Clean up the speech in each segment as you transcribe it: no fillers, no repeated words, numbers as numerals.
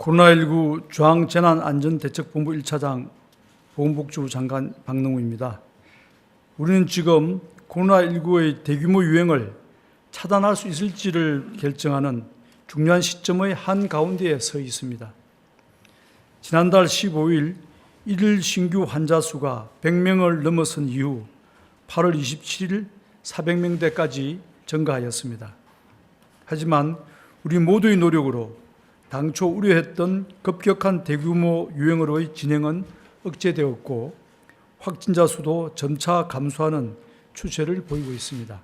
코로나19 중앙재난안전대책본부 1차장 보건복지부 장관 박능우입니다. 우리는 지금 코로나19의 대규모 유행을 차단할 수 있을지를 결정하는 중요한 시점의 한가운데에 서 있습니다. 지난달 15일 일일 신규 환자 수가 100명을 넘어선 이후 8월 27일 400명대까지 증가하였습니다. 하지만 우리 모두의 노력으로 당초 우려했던 급격한 대규모 유행으로의 진행은 억제되었고 확진자 수도 점차 감소하는 추세를 보이고 있습니다.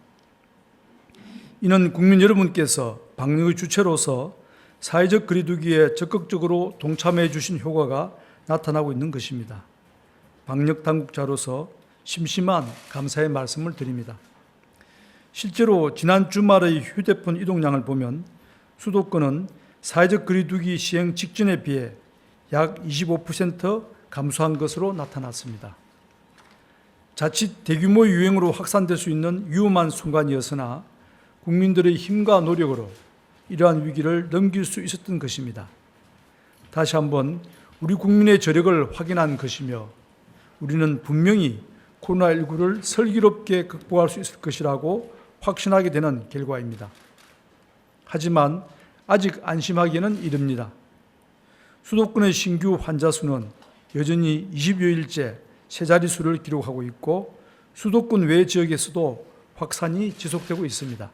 이는 국민 여러분께서 방역의 주체로서 사회적 거리두기에 적극적으로 동참해 주신 효과가 나타나고 있는 것입니다. 방역 당국자로서 심심한 감사의 말씀을 드립니다. 실제로 지난 주말의 휴대폰 이동량을 보면 수도권은 사회적 거리두기 시행 직전에 비해 약 25% 감소한 것으로 나타났습니다. 자칫 대규모 유행으로 확산될 수 있는 위험한 순간이었으나 국민들의 힘과 노력으로 이러한 위기를 넘길 수 있었던 것입니다. 다시 한번 우리 국민의 저력을 확인한 것이며 우리는 분명히 코로나19를 슬기롭게 극복할 수 있을 것이라고 확신하게 되는 결과입니다. 하지만 아직 안심하기는 이릅니다. 수도권의 신규 환자 수는 여전히 20여일째 세 자릿수를 기록하고 있고 수도권 외 지역에서도 확산이 지속되고 있습니다.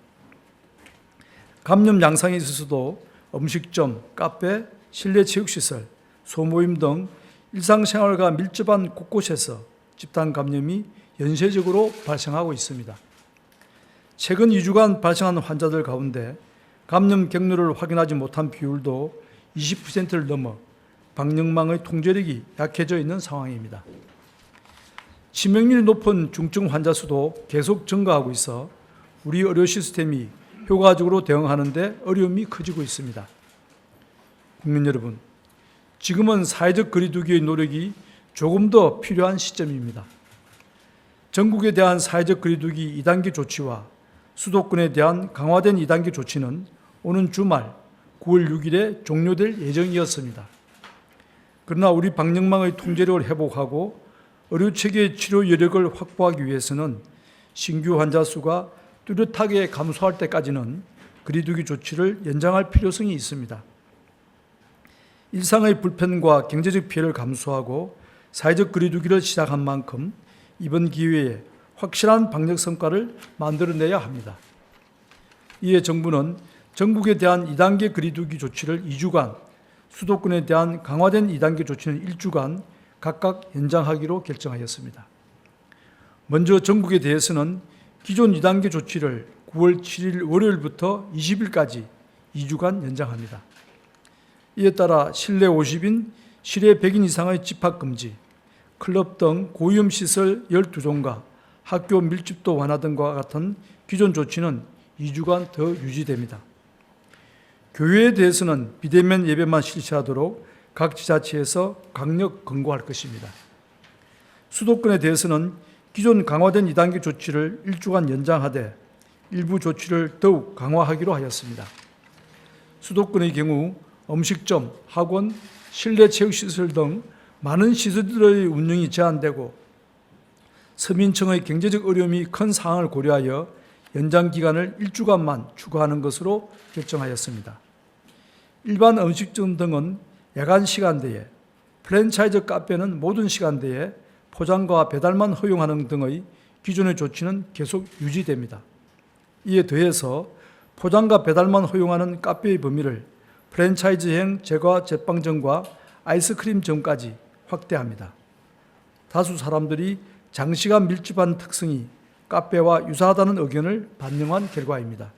감염 양상에 있어서도 음식점, 카페, 실내 체육시설, 소모임 등 일상생활과 밀접한 곳곳에서 집단 감염이 연쇄적으로 발생하고 있습니다. 최근 2주간 발생한 환자들 가운데 감염 경로를 확인하지 못한 비율도 20%를 넘어 방역망의 통제력이 약해져 있는 상황입니다. 치명률이 높은 중증 환자 수도 계속 증가하고 있어 우리 의료 시스템이 효과적으로 대응하는 데 어려움이 커지고 있습니다. 국민 여러분, 지금은 사회적 거리두기의 노력이 조금 더 필요한 시점입니다. 전국에 대한 사회적 거리두기 2단계 조치와 수도권에 대한 강화된 2단계 조치는 오는 주말 9월 6일에 종료될 예정이었습니다. 그러나 우리 방역망의 통제력을 회복하고 의료체계의 치료 여력을 확보하기 위해서는 신규 환자 수가 뚜렷하게 감소할 때까지는 거리두기 조치를 연장할 필요성이 있습니다. 일상의 불편과 경제적 피해를 감수하고 사회적 거리두기를 시작한 만큼 이번 기회에 확실한 방역 성과를 만들어내야 합니다. 이에 정부는 전국에 대한 2단계 거리두기 조치를 2주간, 수도권에 대한 강화된 2단계 조치는 1주간 각각 연장하기로 결정하였습니다. 먼저 전국에 대해서는 기존 2단계 조치를 9월 7일 월요일부터 20일까지 2주간 연장합니다. 이에 따라 실내 50인, 실외 100인 이상의 집합금지, 클럽 등 고위험시설 12종과 학교 밀집도 완화 등과 같은 기존 조치는 2주간 더 유지됩니다. 교회에 대해서는 비대면 예배만 실시하도록 각 지자체에서 강력 권고할 것입니다. 수도권에 대해서는 기존 강화된 2단계 조치를 1주간 연장하되 일부 조치를 더욱 강화하기로 하였습니다. 수도권의 경우 음식점, 학원, 실내 체육시설 등 많은 시설들의 운영이 제한되고 서민층의 경제적 어려움이 큰 상황을 고려하여 연장 기간을 1주간만 추가하는 것으로 결정하였습니다. 일반 음식점 등은 야간 시간대에, 프랜차이즈 카페는 모든 시간대에 포장과 배달만 허용하는 등의 기존의 조치는 계속 유지됩니다. 이에 더해서 포장과 배달만 허용하는 카페의 범위를 프랜차이즈형 제과 제빵점과 아이스크림점까지 확대합니다. 다수 사람들이 장시간 밀집한 특성이 카페와 유사하다는 의견을 반영한 결과입니다.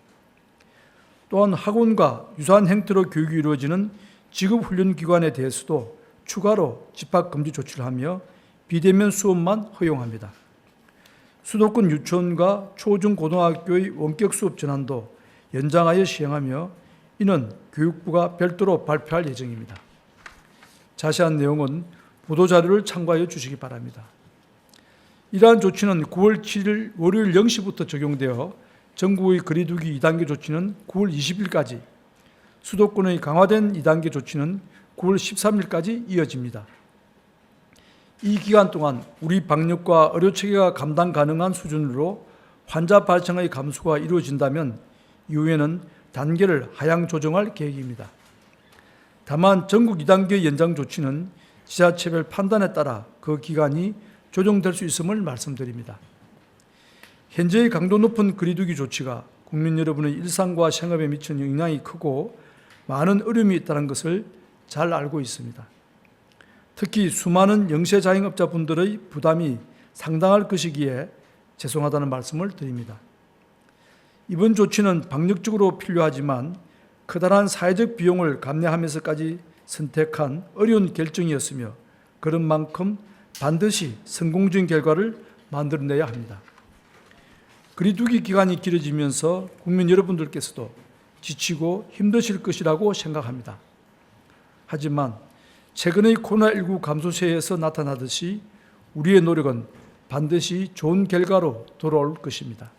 또한 학원과 유사한 형태로 교육이 이루어지는 직업훈련기관에 대해서도 추가로 집합금지 조치를 하며 비대면 수업만 허용합니다. 수도권 유치원과 초중고등학교의 원격 수업 전환도 연장하여 시행하며 이는 교육부가 별도로 발표할 예정입니다. 자세한 내용은 보도자료를 참고하여 주시기 바랍니다. 이러한 조치는 9월 7일 월요일 0시부터 적용되어 전국의 거리두기 2단계 조치는 9월 20일까지, 수도권의 강화된 2단계 조치는 9월 13일까지 이어집니다. 이 기간 동안 우리 방역과 의료체계가 감당 가능한 수준으로 환자 발생의 감소가 이루어진다면 이후에는 단계를 하향 조정할 계획입니다. 다만 전국 2단계 연장 조치는 지자체별 판단에 따라 그 기간이 조정될 수 있음을 말씀드립니다. 현재의 강도 높은 거리두기 조치가 국민 여러분의 일상과 생업에 미치는 영향이 크고 많은 어려움이 있다는 것을 잘 알고 있습니다. 특히 수많은 영세 자영업자분들의 부담이 상당할 것이기에 죄송하다는 말씀을 드립니다. 이번 조치는 방역적으로 필요하지만 커다란 사회적 비용을 감내하면서까지 선택한 어려운 결정이었으며 그런 만큼 반드시 성공적인 결과를 만들어내야 합니다. 거리두기 기간이 길어지면서 국민 여러분들께서도 지치고 힘드실 것이라고 생각합니다. 하지만 최근의 코로나19 감소세에서 나타나듯이 우리의 노력은 반드시 좋은 결과로 돌아올 것입니다.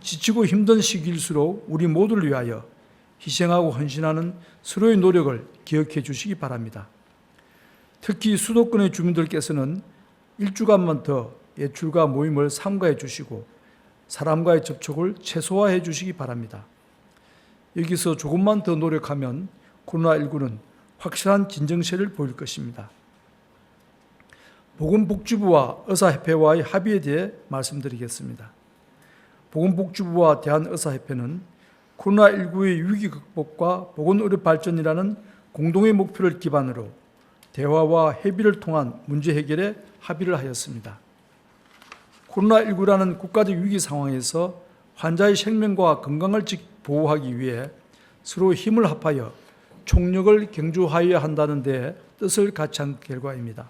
지치고 힘든 시기일수록 우리 모두를 위하여 희생하고 헌신하는 서로의 노력을 기억해 주시기 바랍니다. 특히 수도권의 주민들께서는 일주간만 더 외출과 모임을 삼가해 주시고 사람과의 접촉을 최소화해 주시기 바랍니다. 여기서 조금만 더 노력하면 코로나19는 확실한 진정세를 보일 것입니다. 보건복지부와 의사협회와의 합의에 대해 말씀드리겠습니다. 보건복지부와 대한의사협회는 코로나19의 위기 극복과 보건의료 발전이라는 공동의 목표를 기반으로 대화와 협의를 통한 문제 해결에 합의를 하였습니다. 코로나19라는 국가적 위기 상황에서 환자의 생명과 건강을 보호하기 위해 서로 힘을 합하여 총력을 경주하여야 한다는 데 뜻을 같이 한 결과입니다.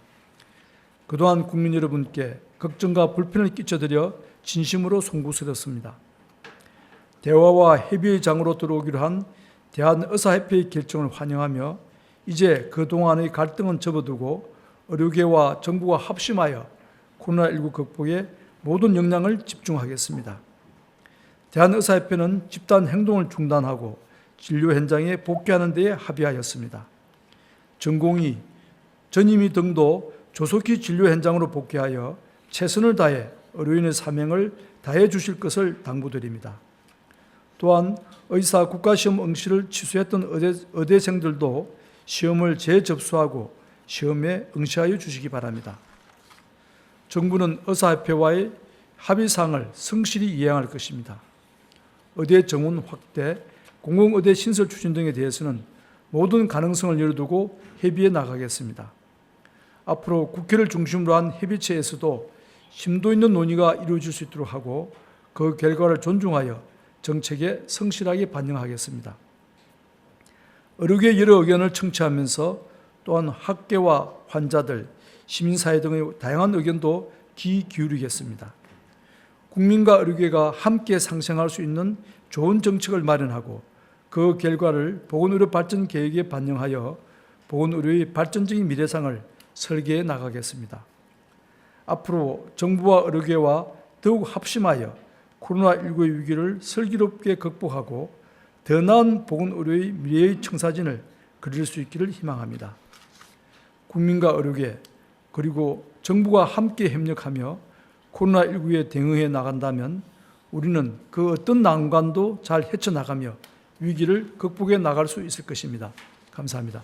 그동안 국민 여러분께 걱정과 불편을 끼쳐드려 진심으로 송구스럽습니다. 대화와 협의의 장으로 들어오기로 한 대한의사협회의 결정을 환영하며 이제 그동안의 갈등은 접어두고 의료계와 정부가 합심하여 코로나19 극복에 모든 역량을 집중하겠습니다. 대한의사협회는 집단 행동을 중단하고 진료 현장에 복귀하는 데에 합의하였습니다. 전공의, 전임의 등도 조속히 진료 현장으로 복귀하여 최선을 다해 의료인의 사명을 다해 주실 것을 당부드립니다. 또한 의사 국가시험 응시를 취소했던 의대생들도 시험을 재접수하고 시험에 응시하여 주시기 바랍니다. 정부는 의사협회와의 합의사항을 성실히 이행할 것입니다. 의대 정원 확대, 공공의대 신설 추진 등에 대해서는 모든 가능성을 열어두고 협의해 나가겠습니다. 앞으로 국회를 중심으로 한 협의체에서도 심도 있는 논의가 이루어질 수 있도록 하고 그 결과를 존중하여 정책에 성실하게 반영하겠습니다. 의료계 여러 의견을 청취하면서 또한 학계와 환자들, 시민사회 등의 다양한 의견도 귀 기울이겠습니다. 국민과 의료계가 함께 상생할 수 있는 좋은 정책을 마련하고 그 결과를 보건의료 발전 계획에 반영하여 보건의료의 발전적인 미래상을 설계해 나가겠습니다. 앞으로 정부와 의료계와 더욱 합심하여 코로나19의 위기를 슬기롭게 극복하고 더 나은 보건의료의 미래의 청사진을 그릴 수 있기를 희망합니다. 국민과 의료계 그리고 정부가 함께 협력하며 코로나19에 대응해 나간다면 우리는 그 어떤 난관도 잘 헤쳐나가며 위기를 극복해 나갈 수 있을 것입니다. 감사합니다.